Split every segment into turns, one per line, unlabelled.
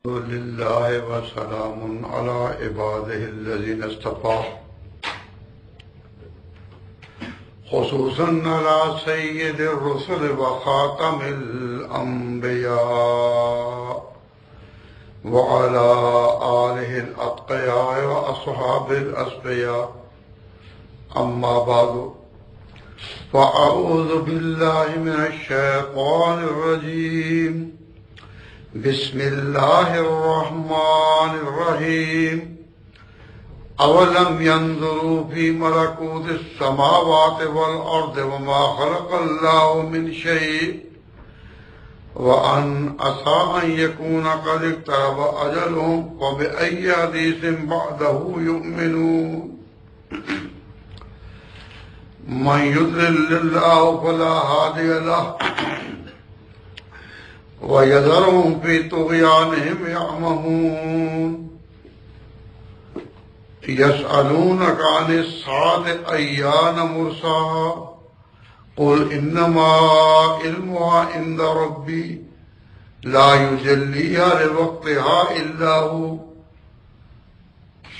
لله وسلام على عباده الذين اصطفى خصوصا على سيد الرسل وخاتم الأنبياء وعلى آله الأتقياء وأصحاب الأصفياء. أما بعد فأعوذ بالله من الشيطان الرجيم. بسم الله الرحمن الرحيم. أولم ينظروا في ملكوت السماوات والأرض وما خلق الله من شيء وأن عسى أن يكون قد اقترب أجلهم وبأي حديث بعده يؤمنون. من يضلل الله فلا هادي له ويذرهم في طغيانهم يعمهون. يسألونك عن الساعة أيان مرساها قل إنما علمها عند ربي لا يجليها لوقتها إلا هو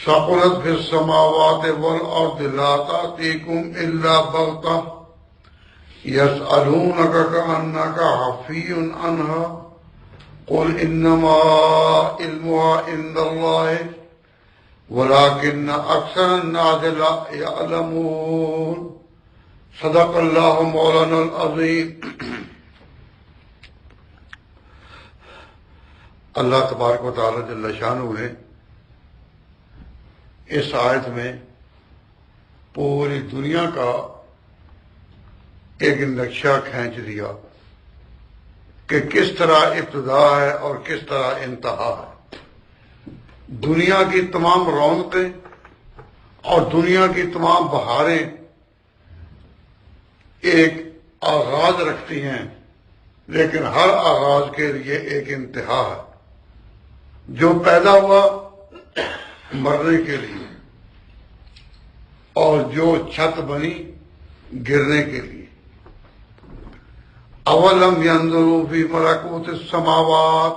ثقلت في السماوات والأرض لا تأتيكم إلا بغتة يسألونك كأنك حفي عنها قل إنما علمها عند الله ولكن أكثر الناس لا يعلمون. صدق الله مولانا العظيم. اللہ تبارک و تعالی جل شانہ نے اس آیت میں پوری دنیا کا ایک نقشہ کھینچ دیا کہ کس طرح ابتدا ہے اور کس طرح انتہا ہے. دنیا کی تمام رونقیں اور دنیا کی تمام بہاریں ایک آغاز رکھتی ہیں، لیکن ہر آغاز کے لیے ایک انتہا ہے. جو پیدا ہوا مرنے کے لیے اور جو چھت بنی گرنے کے لیے. اولم ينظروا فی ملکوت السماوات،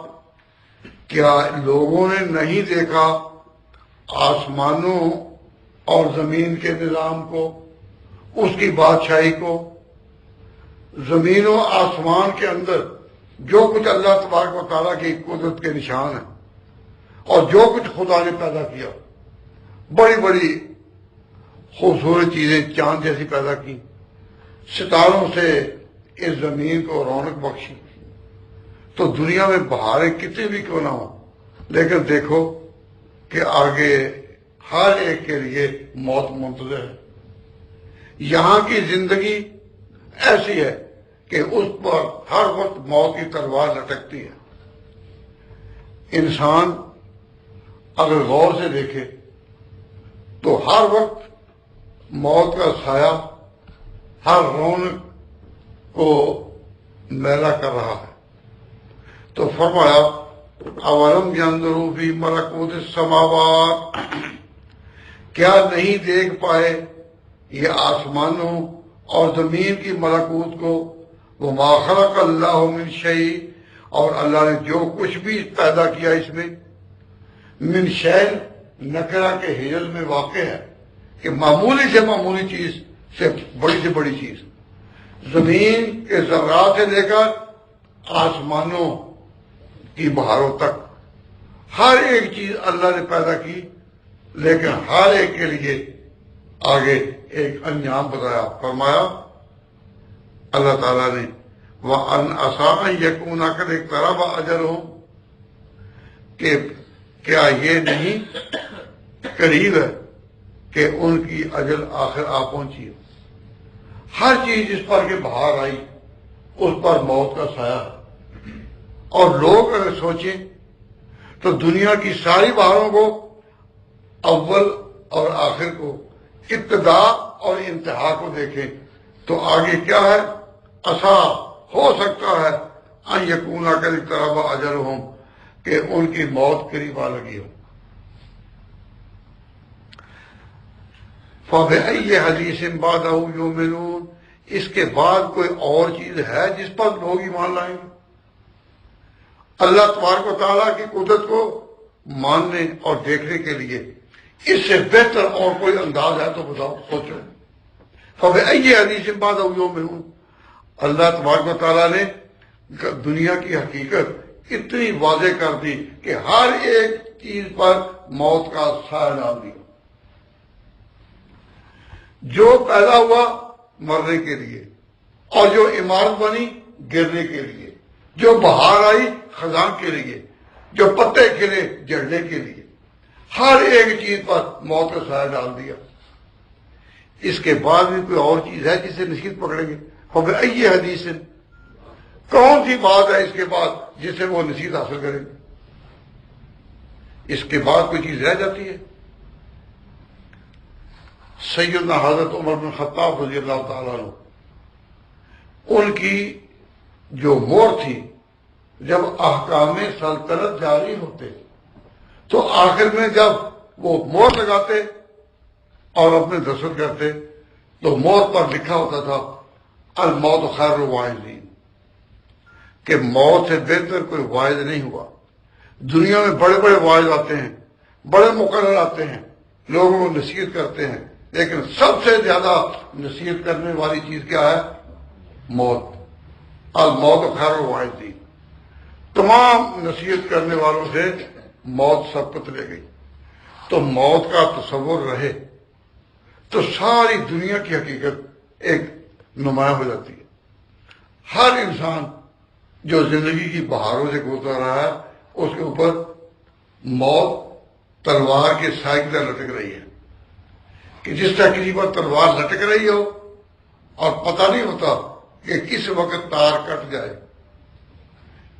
کیا لوگوں نے نہیں دیکھا آسمانوں اور زمین کے نظام کو، اس کی بادشاہی کو. زمین و آسمان کے اندر جو کچھ اللہ تبارک و تعالیٰ کی قدرت کے نشان ہیں اور جو کچھ خدا نے پیدا کیا، بڑی بڑی خوبصورت چیزیں چاند جیسی پیدا کی، ستاروں سے اس زمین کو رونق بخشی. تو دنیا میں بہاریں کتنی بھی کیوں نہ ہو، لیکن دیکھو کہ آگے ہر ایک کے لیے موت منتظر ہے. یہاں کی زندگی ایسی ہے کہ اس پر ہر وقت موت کی تلوار لٹکتی ہے. انسان اگر غور سے دیکھے تو ہر وقت موت کا سایہ ہر رونق کو میلا کر رہا ہے. تو فرمایا اولم ينظروا فی ملکوت السماوات، کیا نہیں دیکھ پائے یہ آسمانوں اور زمین کی ملکوت کو. وما خلق اللہ من شیء، اور اللہ نے جو کچھ بھی پیدا کیا اس میں. من شیء نکرہ کے حجل میں واقع ہے کہ معمولی سے معمولی چیز سے بڑی چیز، زمین کے ذرات سے لے کر آسمانوں کی بہاروں تک ہر ایک چیز اللہ نے پیدا کی، لیکن ہر ایک کے لیے آگے ایک انجام بتایا. فرمایا اللہ تعالیٰ نے وَأَنْ عَسَىٰ أَن يَكُونَ قَدِ اقْتَرَبَ أَجَلُهُمْ، کہ کیا یہ نہیں قریب ہے کہ ان کی اجل آخر آ پہنچی ہو. ہر چیز جس پر کہ بہار آئی اس پر موت کا سایہ ہے. اور لوگ اگر سوچیں تو دنیا کی ساری بہاروں کو، اول اور آخر کو، ابتدا اور انتہا کو دیکھیں تو آگے کیا ہے. عسیٰ، ہو سکتا ہے، ان یکون قد اقترب اجلہم، کہ ان کی موت قریب آ لگی ہو. فَبِأَيِّ حَدِيثٍ بَعْدَهُ يُؤْمِنُونَ، اس کے بعد کوئی اور چیز ہے جس پر لوگ ایمان لائیں گے؟ اللہ تبارک و تعالیٰ کی قدرت کو ماننے اور دیکھنے کے لیے اس سے بہتر اور کوئی انداز ہے تو بتاؤ، سوچو۔ فبأي حدیث بعدہ یؤمنون، اللہ تبارک و تعالیٰ نے دنیا کی حقیقت اتنی واضح کر دی کہ ہر ایک چیز پر موت کا سایہ ڈال دیا۔ جو پیدا ہوا مرنے کے لیے، اور جو عمارت بنی گرنے کے لیے، جو بہار آئی خزاں کے لیے، جو پتے کھلے جڑنے کے لیے، ہر ایک چیز پر موت کا سایہ ڈال دیا۔ اس کے بعد بھی کوئی اور چیز ہے جسے نصیحت پکڑیں گے؟ فبأي حدیث، کون سی بات ہے اس کے بعد جس سے وہ نصیحت حاصل کریں گے؟ اس کے بعد کوئی چیز رہ جاتی ہے؟ سیدنا حضرت عمر بن خطاب رضی اللہ تعالیٰ عنہ، ان کی جو مہر تھی، جب احکام سلطنت جاری ہوتے تو آخر میں جب وہ مہر لگاتے اور اپنے دستخط کرتے تو موت پر لکھا ہوتا تھا الموت خیر الواعظین، کہ موت سے بہتر کوئی واعظ نہیں ہوا۔ دنیا میں بڑے بڑے واعظ آتے ہیں، بڑے مقرر آتے ہیں، لوگوں کو نصیحت کرتے ہیں، لیکن سب سے زیادہ نصیحت کرنے والی چیز کیا ہے؟ موت۔ الموت خیر الواعظین، تمام نصیحت کرنے والوں سے موت سبقت لے گئی۔ تو موت کا تصور رہے تو ساری دنیا کی حقیقت ایک نمایاں ہو جاتی ہے۔ ہر انسان جو زندگی کی بہاروں سے گزر رہا ہے، اس کے اوپر موت تلوار کے سائے کی طرح لٹک رہی ہے، کہ جس طرح کسی پر تلوار لٹک رہی ہو اور پتہ نہیں ہوتا کہ کس وقت تار کٹ جائے،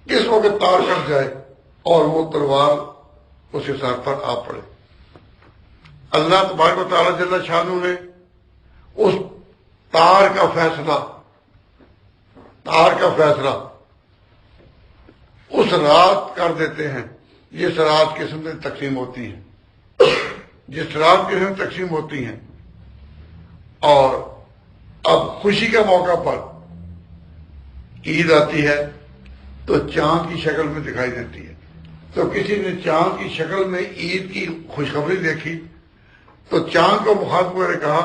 کس وقت تار کٹ جائے اور وہ تلوار اس کے سر پر آ پڑے۔ اللہ تبارک و تعالیٰ جل شانہ نے اس تار کا فیصلہ اس رات کر دیتے ہیں جس رات قسم سے تقسیم ہوتی ہیں، جس رات قسم سے تقسیم ہوتی ہیں۔ اور اب خوشی کے موقع پر عید آتی ہے تو چاند کی شکل میں دکھائی دیتی ہے، تو کسی نے چاند کی شکل میں عید کی خوشخبری دیکھی تو چاند کو مخاطب نے کہا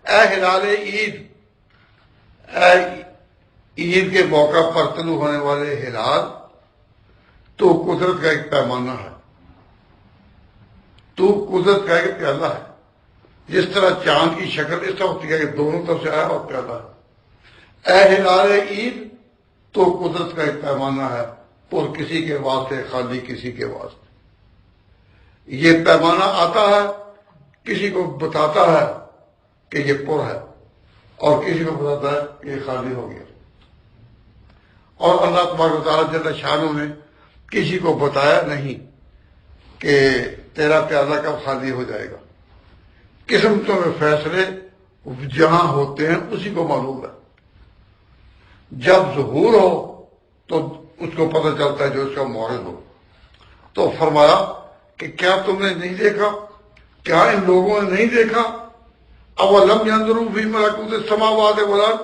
اے ہلال عید، اے عید کے موقع پر طلوع ہونے والے ہلال، تو قدرت کا ایک پیمانہ ہے، تو قدرت کا ایک پیالہ ہے۔ جس طرح چاند کی شکل اس طرح ہوتی ہے کہ دونوں طرف سے آیا اور پیالہ ہے۔ اے ہلال عید، تو قدرت کا ایک پیمانہ ہے، پر کسی کے واسطے خالی کسی کے واسطے۔ یہ پیمانہ آتا ہے، کسی کو بتاتا ہے کہ یہ پر ہے، اور کسی کو بتاتا ہے کہ یہ خالی ہو گیا۔ اور اللہ تبارک و تعالیٰ جل شانہ نے کسی کو بتایا نہیں کہ تیرا پیالہ کب خالی ہو جائے گا۔ قسمتوں میں فیصلے جہاں ہوتے ہیں اسی کو معلوم ہے۔ جب ظہور ہو تو اس کو پتہ چلتا ہے جو اس کا مورد ہو۔ تو فرمایا کہ کیا تم نے نہیں دیکھا، کیا ان لوگوں نے نہیں دیکھا؟ اولم ينظروا فی ملکوت السماوات والارض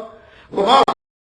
وما